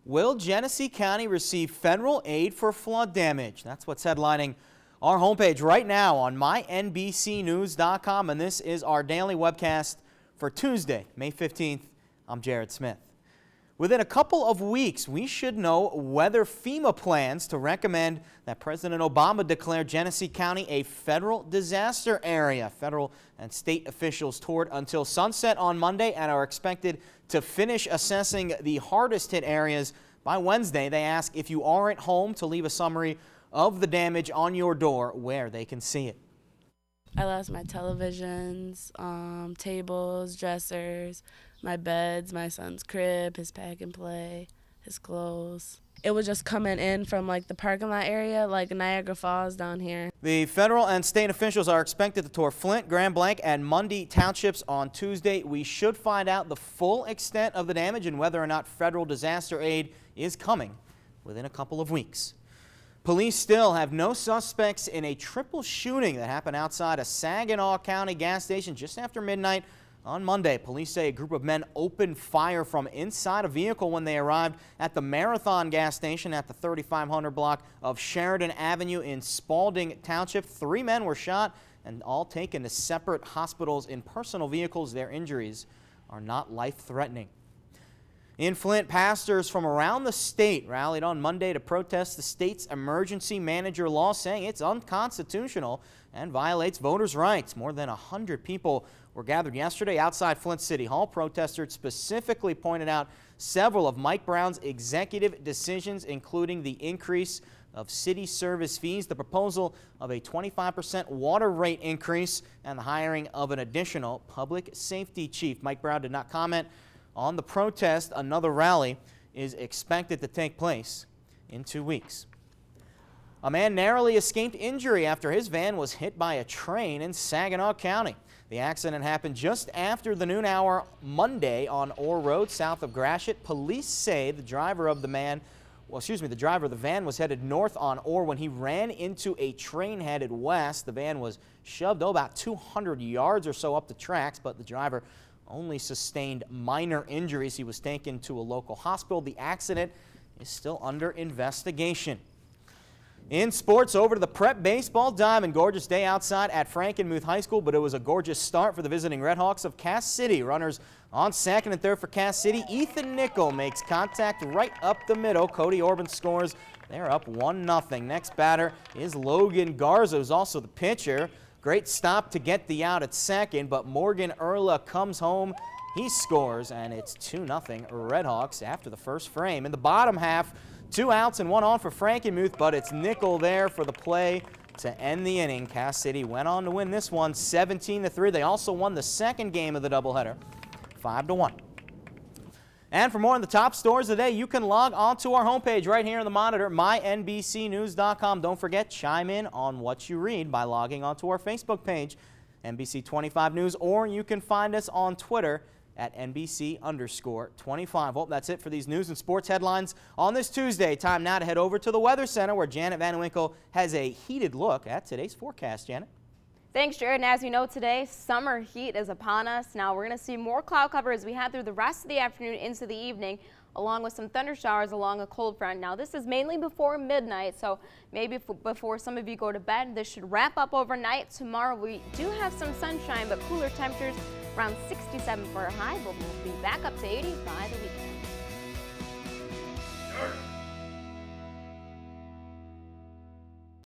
Will Genesee County receive federal aid for flood damage? That's what's headlining our homepage right now on mynbcnews.com, and this is our daily webcast for Tuesday, May 15th. I'm Jared Smith. Within a couple of weeks, we should know whether FEMA plans to recommend that President Obama declare Genesee County a federal disaster area. Federal and state officials toured until sunset on Monday and are expected to finish assessing the hardest hit areas by Wednesday. They ask if you aren't home to leave a summary of the damage on your door where they can see it. I lost my televisions, tables, dressers, my beds, my son's crib, his pack and play, his clothes. It was just coming in from like the parking lot area, like Niagara Falls down here. The federal and state officials are expected to tour Flint, Grand Blanc, and Mundy townships on Tuesday. We should find out the full extent of the damage and whether or not federal disaster aid is coming within a couple of weeks. Police still have no suspects in a triple shooting that happened outside a Saginaw County gas station just after midnight on Monday. Police say a group of men opened fire from inside a vehicle when they arrived at the Marathon gas station at the 3500 block of Sheridan Avenue in Spalding Township. 3 men were shot and all taken to separate hospitals in personal vehicles. Their injuries are not life-threatening. In Flint, pastors from around the state rallied on Monday to protest the state's emergency manager law, saying it's unconstitutional and violates voters' rights. More than 100 people were gathered yesterday outside Flint City Hall. Protesters specifically pointed out several of Mike Brown's executive decisions, including the increase of city service fees, the proposal of a 25% water rate increase, and the hiring of an additional public safety chief. Mike Brown did not comment on the protest. Another rally is expected to take place in 2 weeks. A man narrowly escaped injury after his van was hit by a train in Saginaw County. The accident happened just after the noon hour Monday on Orr Road south of Gratiot. Police say the driver of the van was headed north on Orr when he ran into a train headed west. The van was shoved about 200 yards or so up the tracks, but the driver only sustained minor injuries. He was taken to a local hospital. The accident is still under investigation. In sports, over to the prep baseball diamond. Gorgeous day outside at Frankenmuth High School, but it was a gorgeous start for the visiting Redhawks of Cass City. Runners on second and third for Cass City. Ethan Nickel makes contact right up the middle. Cody Orban scores. They're up 1-0. Next batter is Logan Garza, who's also the pitcher. Great stop to get the out at second, but Morgan Erla comes home. He scores, and it's 2-0 Redhawks after the first frame. In the bottom half, 2 outs and 1 on for Frankenmuth, but it's Nickel there for the play to end the inning. Cass City went on to win this one 17-3. They also won the second game of the doubleheader 5-1. And for more on the top stories of the day, you can log on to our homepage right here on the monitor, mynbcnews.com. Don't forget, chime in on what you read by logging onto our Facebook page, NBC25 News, or you can find us on Twitter at NBC_25. Well, that's it for these news and sports headlines on this Tuesday. Time now to head over to the Weather Center, where Janet Van Winkle has a heated look at today's forecast. Janet? Thanks, Jared. And as you know today, summer heat is upon us. Now we're going to see more cloud cover as we head through the rest of the afternoon into the evening, along with some thunder showers along a cold front. Now this is mainly before midnight, so maybe before some of you go to bed. This should wrap up overnight. Tomorrow we do have some sunshine, but cooler temperatures around 67 for a high. We'll be back up to 80 by the weekend.